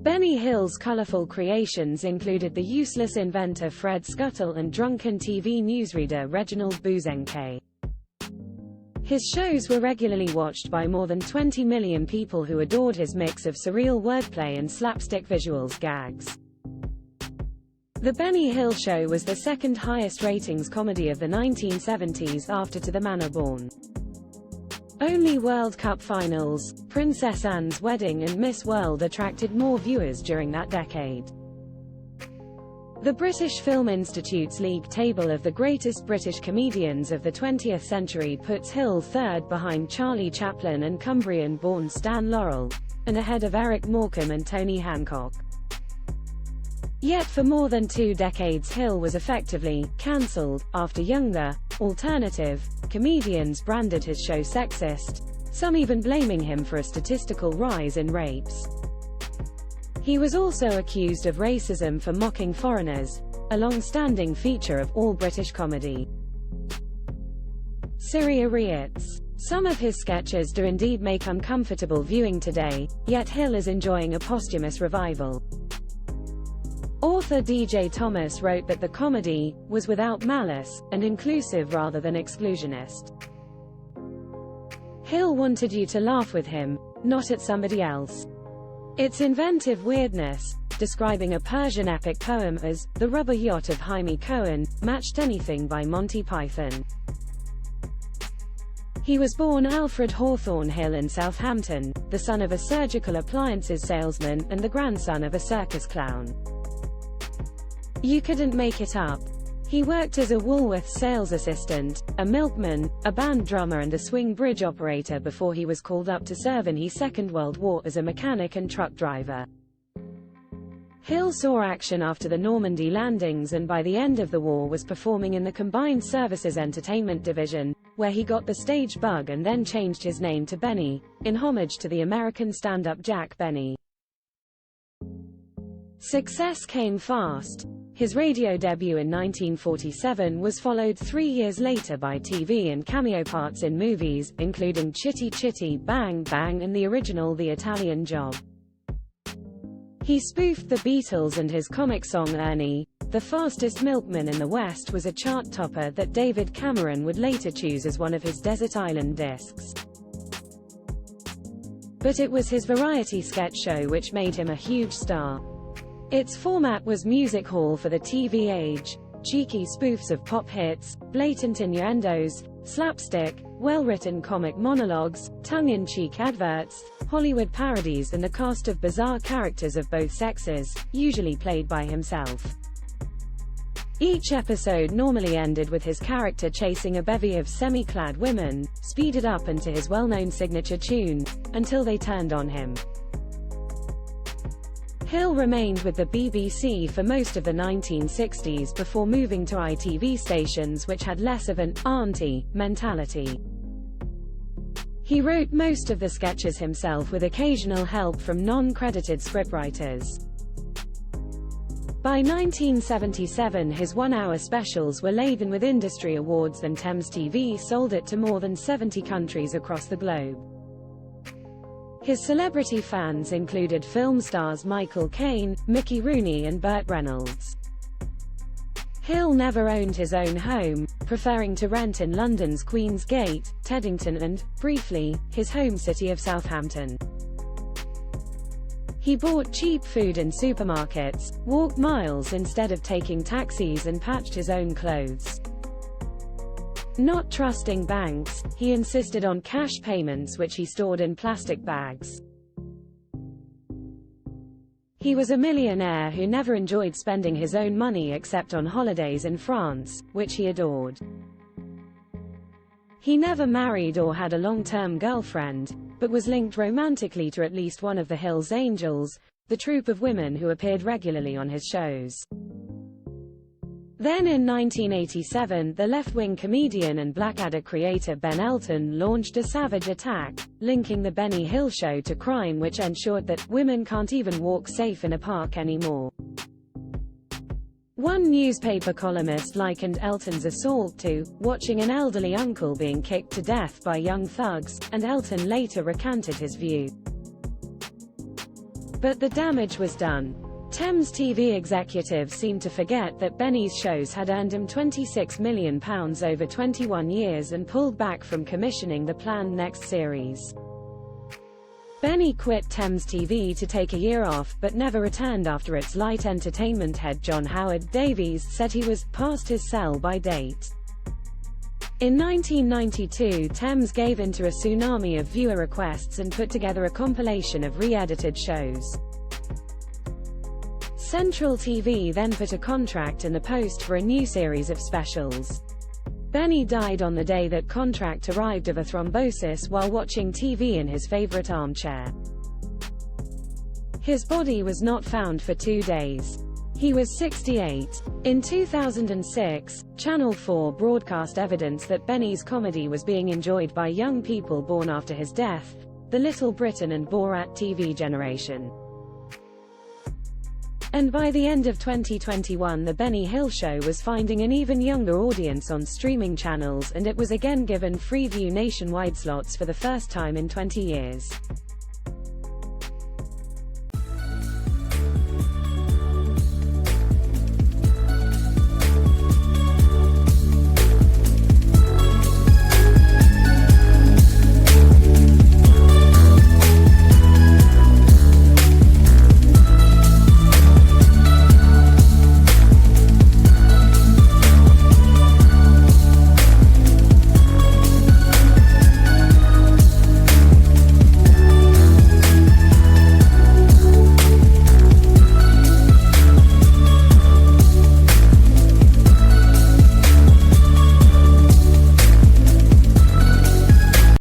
Benny Hill's colorful creations included the useless inventor Fred Scuttle and drunken TV newsreader Reginald Boozenquet. His shows were regularly watched by more than 20 million people who adored his mix of surreal wordplay and slapstick visuals gags. The Benny Hill Show was the second highest ratings comedy of the 1970s after To The Manor Born. Only World Cup finals, Princess Anne's wedding and Miss World attracted more viewers during that decade. The British Film Institute's league table of the greatest British comedians of the 20th century puts Hill third behind Charlie Chaplin and Cumbrian-born Stan Laurel, and ahead of Eric Morecambe and Tony Hancock. Yet for more than 2 decades Hill was effectively cancelled, after younger, alternative comedians branded his show sexist, some even blaming him for a statistical rise in rapes. He was also accused of racism for mocking foreigners, a long-standing feature of all British comedy. Surreal. Some of his sketches do indeed make uncomfortable viewing today, yet Hill is enjoying a posthumous revival. Author D.J. Thomas wrote that the comedy was without malice, and inclusive rather than exclusionist. Hill wanted you to laugh with him, not at somebody else. Its inventive weirdness, describing a Persian epic poem as the rubber yacht of Jaime Cohen, matched anything by Monty Python. He was born Alfred Hawthorne Hill in Southampton, the son of a surgical appliances salesman and the grandson of a circus clown. You couldn't make it up. He worked as a Woolworths sales assistant, a milkman, a band drummer and a swing bridge operator before he was called up to serve in the Second World War as a mechanic and truck driver. Hill saw action after the Normandy landings and by the end of the war was performing in the Combined Services Entertainment Division, where he got the stage bug and then changed his name to Benny, in homage to the American stand-up Jack Benny. Success came fast. His radio debut in 1947 was followed 3 years later by TV and cameo parts in movies, including Chitty Chitty Bang Bang and the original The Italian Job. He spoofed the Beatles and his comic song Ernie, the fastest milkman in the West, was a chart topper that David Cameron would later choose as one of his Desert Island discs. But it was his variety sketch show which made him a huge star. Its format was music hall for the TV age, cheeky spoofs of pop hits, blatant innuendos, slapstick, well-written comic monologues, tongue-in-cheek adverts, Hollywood parodies and a cast of bizarre characters of both sexes, usually played by himself. Each episode normally ended with his character chasing a bevy of semi-clad women, speeded up into his well-known signature tune, until they turned on him. Hill remained with the BBC for most of the 1960s before moving to ITV stations which had less of an auntie mentality. He wrote most of the sketches himself with occasional help from non-credited scriptwriters. By 1977 his one-hour specials were laden with industry awards and Thames TV sold it to more than 70 countries across the globe. His celebrity fans included film stars Michael Caine, Mickey Rooney and Burt Reynolds. Hill never owned his own home, preferring to rent in London's Queen's Gate, Teddington and, briefly, his home city of Southampton. He bought cheap food in supermarkets, walked miles instead of taking taxis and patched his own clothes. Not trusting banks, he insisted on cash payments which he stored in plastic bags. He was a millionaire who never enjoyed spending his own money except on holidays in France, which he adored. He never married or had a long-term girlfriend, but was linked romantically to at least one of the Hills Angels, the troupe of women who appeared regularly on his shows. Then in 1987 the left-wing comedian and Blackadder creator Ben Elton launched a savage attack, linking the Benny Hill Show to crime which ensured that women can't even walk safe in a park anymore. One newspaper columnist likened Elton's assault to watching an elderly uncle being kicked to death by young thugs, and Elton later recanted his view. But the damage was done. Thames TV executives seemed to forget that Benny's shows had earned him £26 million over 21 years and pulled back from commissioning the planned next series. Benny quit Thames TV to take a year off, but never returned after its light entertainment head John Howard Davies said he was past his sell-by date. In 1992, Thames gave in to a tsunami of viewer requests and put together a compilation of re-edited shows. Central TV then put a contract in the post for a new series of specials. Benny died on the day that contract arrived of a thrombosis while watching TV in his favorite armchair. His body was not found for 2 days. He was 68. In 2006, Channel 4 broadcast evidence that Benny's comedy was being enjoyed by young people born after his death, the Little Britain and Borat TV generation. And by the end of 2021, The Benny Hill Show was finding an even younger audience on streaming channels, and it was again given free view nationwide slots for the first time in 20 years.